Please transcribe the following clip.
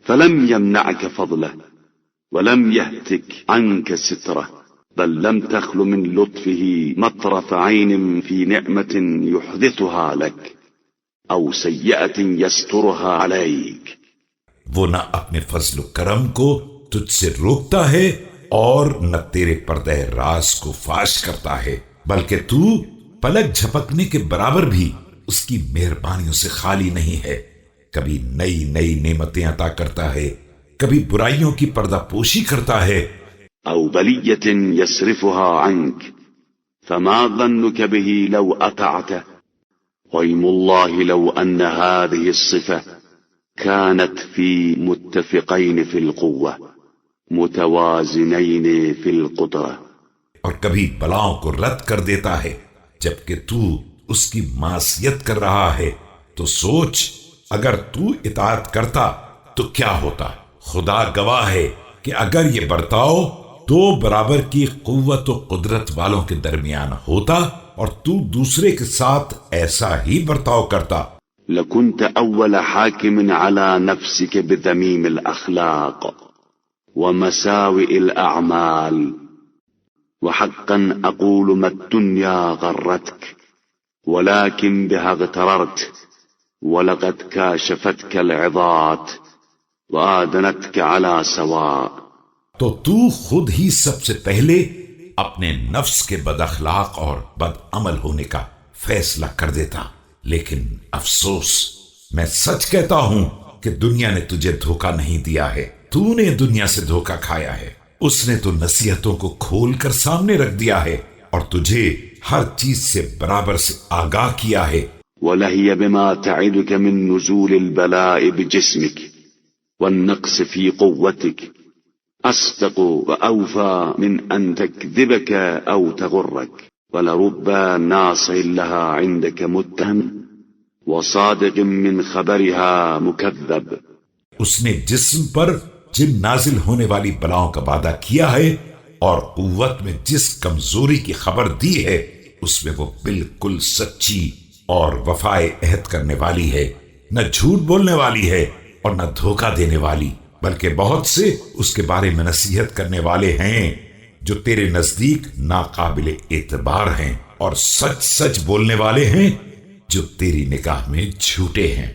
Film يمنعك فضله ولم يهتك عنك ستره بل لم تخل من لطفه مطرف عين في نعمة يحدثها لك أو سيئة يسترها عليك. وہ نہ اپنے فضل و کرم کو تجھ سے روکتا ہے اور نہ تیرے پردہ راز کو فاش کرتا ہے، بلکہ تو پلک جھپکنے کے برابر بھی اس کی مہربانیوں سے خالی نہیں ہے. کبھی نئی نئی نعمتیں عطا کرتا ہے، کبھی برائیوں کی پردہ پوشی کرتا ہے. أو بلية يصرفها عنك فما ظنك به لو أطعته. ويم الله لو أن هذه الصفة كانت في متفقين في القوة متوازنين في القدرة. اور کبھی بلاؤں کو رد کر دیتا ہے جبکہ تو اس کی معصیت کر رہا ہے. تو سوچ اگر تو اطاعت کرتا تو کیا ہوتا. خدا گواہ ہے کہ اگر یہ برتاؤ دو برابر کی قوت و قدرت والوں کے درمیان ہوتا اور تو دوسرے کے ساتھ ایسا ہی برتاؤ کرتا. لكنت أول حاكم على نفسك بذميم الأخلاق ومساوئ الأعمال. وحقا أقول ما الدنيا غرتك ولكن بها اغتررت ولقد كاشفتك العظات وآدنتك على سواء. تو خود ہی سب سے پہلے اپنے نفس کے بد اخلاق اور بد عمل ہونے کا فیصلہ کر دیتا. لیکن افسوس، میں سچ کہتا ہوں کہ دنیا نے تجھے دھوکہ نہیں دیا ہے، تو نے دنیا سے دھوکہ کھایا ہے. اس نے تو نصیحتوں کو کھول کر سامنے رکھ دیا ہے اور تجھے ہر چیز سے برابر سے آگاہ کیا ہے. وَلَهِيَ بِمَا تَعِدُكَ مِن نُزُولِ الْبَلَاءِ بِجِسْمِكَ وَالنَّقْصِ فِي قُوَّتِكَ أَصْدَقُ وَأَوْفَى مِنْ أَن تَكْذِبَكَ أَوْ تَغُرَّكَ. وَلَرُبَّ نَاصِحٍ لَهَا عِندَكَ مُتَّهَمٍ وَصَادِقٍ مِّن خَبَرِهَا مُكَذَّبٍ. اس نے جسم پر جن نازل ہونے والی بلاؤں کا وعدہ کیا ہے اور قوت میں جس کمزوری کی خبر دی ہے اس میں وہ بالکل سچی اور وفائے عہد کرنے والی ہے، نہ جھوٹ بولنے والی ہے اور نہ دھوکہ دینے والی، بلکہ بہت سے اس کے بارے میں نصیحت کرنے والے ہیں جو تیرے نزدیک ناقابل اعتبار ہیں اور سچ سچ بولنے والے ہیں جو تیری نگاہ میں جھوٹے ہیں.